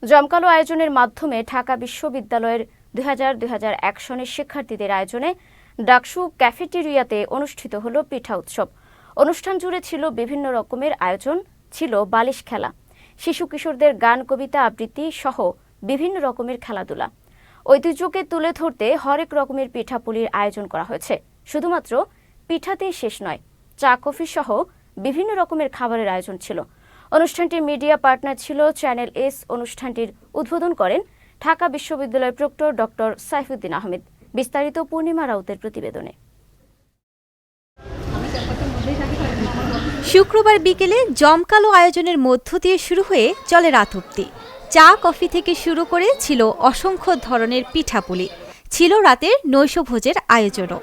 জমকালো আয়োজনের মাধ্যমে ঢাকা বিশ্ববিদ্যালয়ের ২০০০-২০০১ সনের শিক্ষার্থীদের আয়োজনে ডাকসু ক্যাফেটেরিয়াতে অনুষ্ঠিত হল পিঠা উৎসব। অনুষ্ঠান জুড়ে ছিল বিভিন্ন রকমের আয়োজন, ছিল বালিশ খেলা, শিশু কিশোরদের গান কবিতা আবৃত্তি সহ বিভিন্ন রকমের খেলাধুলা। ঐতিহ্যকে তুলে ধরতে হরেক রকমের পিঠাপুলির আয়োজন করা হয়েছে। শুধুমাত্র পিঠাতেই শেষ নয়, চা কফি সহ বিভিন্ন রকমের খাবারের আয়োজন ছিল। অনুষ্ঠানটির মিডিয়া পার্টনার ছিল চ্যানেল এস। অনুষ্ঠানটির উদ্বোধন করেন ঢাকা বিশ্ববিদ্যালয়ের প্রক্টর ডক্টর সাইফুদ্দিন আহমেদ। বিস্তারিত পূর্ণিমা রাউতের প্রতিবেদনে। শুক্রবার বিকেলে জমকালো আয়োজনের মধ্য দিয়ে শুরু হয়ে চলে রাত অবধি। চা কফি থেকে শুরু করে ছিল অসংখ্য ধরনের পিঠাপুলি, ছিল রাতের নৈশভোজের আয়োজনও।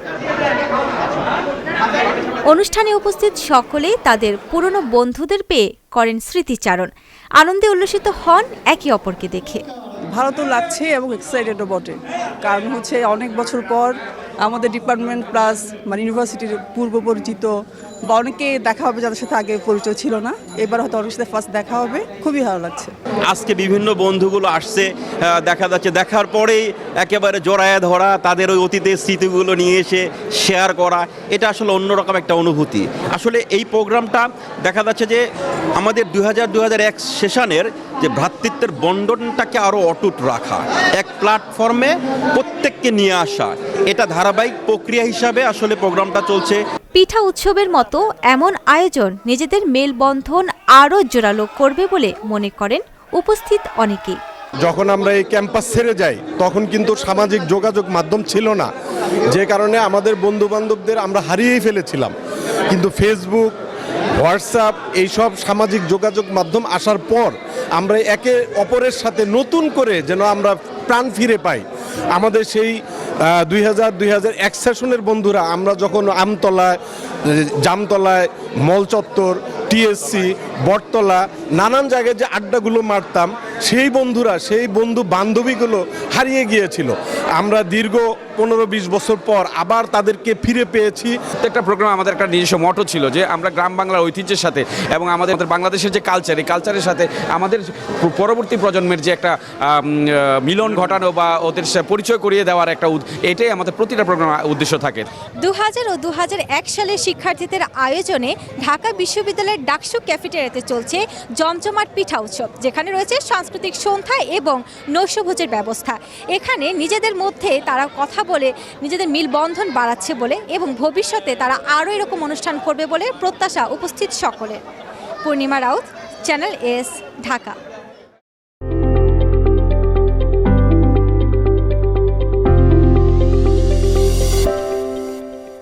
অনুষ্ঠানে উপস্থিত সকলেই তাদের পুরনো বন্ধুদের পেয়ে করেন স্মৃতিচারণ, আনন্দে উল্লসিত হন একে অপরকে দেখে। ভালো তো লাগছে এবং এক্সাইটেডও বটে, কারণ হচ্ছে অনেক বছর পর আমাদের ডিপার্টমেন্ট প্লাস ইউনিভার্সিটির পূর্ব পরিচিত বা অনেকে দেখা হবে যাদের সাথে আগে পরিচয় ছিল না, এবার হয়তো অনেক সাথে ফার্স্ট দেখা হবে, খুবই ভালো লাগছে। আজকে বিভিন্ন বন্ধুগুলো আসছে, দেখা যাচ্ছে দেখার পরেই একেবারে জড়ায় ধরা, তাদের ওই অতীতের স্মৃতিগুলো নিয়ে এসে শেয়ার করা, এটা আসলে অন্যরকম একটা অনুভূতি। আসলে এই প্রোগ্রামটা দেখা যাচ্ছে যে আমাদের ২০০০-২০০১ সেশনের যে ভ্রাতৃত্বের বন্টনটাকে আরও অটুট রাখা, এক প্ল্যাটফর্মে প্রত্যেককে নিয়ে আসা, এটা ধারাবাহিক প্রক্রিয়া হিসাবে আসলে প্রোগ্রামটা চলছে। পিঠা উৎসবের মতো এমন আয়োজন নিজেদের মেলবন্ধন আরও জোরালো করবে বলে মনে করেন উপস্থিত অনেকেই। যখন আমরা এই ক্যাম্পাস ছেড়ে যাই তখন কিন্তু সামাজিক যোগাযোগ মাধ্যম ছিল না, যে কারণে আমাদের বন্ধু বান্ধবদের আমরা হারিয়েই ফেলেছিলাম। কিন্তু ফেসবুক, হোয়াটসঅ্যাপ এইসব সামাজিক যোগাযোগ মাধ্যম আসার পর আমরা একে অপরের সাথে নতুন করে যেন আমরা প্রাণ ফিরে পাই। আমাদের সেই ২০০০-২০০১ সেশনের বন্ধুরা আমরা যখন আমতলায়, জামতলায়, মল চত্বর, টিএসসি, বটতলা নানান জায়গায় যে আড্ডাগুলো মারতাম, সেই বন্ধুরা, সেই বন্ধু বান্ধবীগুলো হারিয়ে গিয়েছিল। আমরা দীর্ঘ ১৫-২০ বছর পর আবার তাদেরকে ফিরে পেয়েছি। প্রত্যেকটা প্রোগ্রাম আমাদের একটা নিজস্ব মটো ছিল যে আমরা গ্রাম বাংলার ঐতিহ্যের সাথে এবং আমাদের বাংলাদেশের যে কালচার, এই কালচারের সাথে আমাদের পরবর্তী প্রজন্মের যে একটা মিলন ঘটানো বা ওদের পরিচয় করিয়ে দেওয়ার একটা, এটাই আমাদের প্রতিটা প্রোগ্রাম উদ্দেশ্য থাকে। ২০০০ ও ২০০১ সালের শিক্ষার্থীদের আয়োজনে ঢাকা বিশ্ববিদ্যালয়ের ডাকসু ক্যাফেটেরিয়াতে চলছে জমজমাট পিঠা উৎসব, যেখানে রয়েছে সাংস্কৃতিক সন্ধ্যা এবং নৈশভোজের ব্যবস্থা। এখানে নিজেদের মধ্যে তারা কথা বলে নিজেদের মিলবন্ধন বাড়াচ্ছে বলে এবং ভবিষ্যতে তারা আরও এরকম অনুষ্ঠান করবে বলে প্রত্যাশা উপস্থিত সকলের। পূর্ণিমা রাউত, চ্যানেল এস, ঢাকা।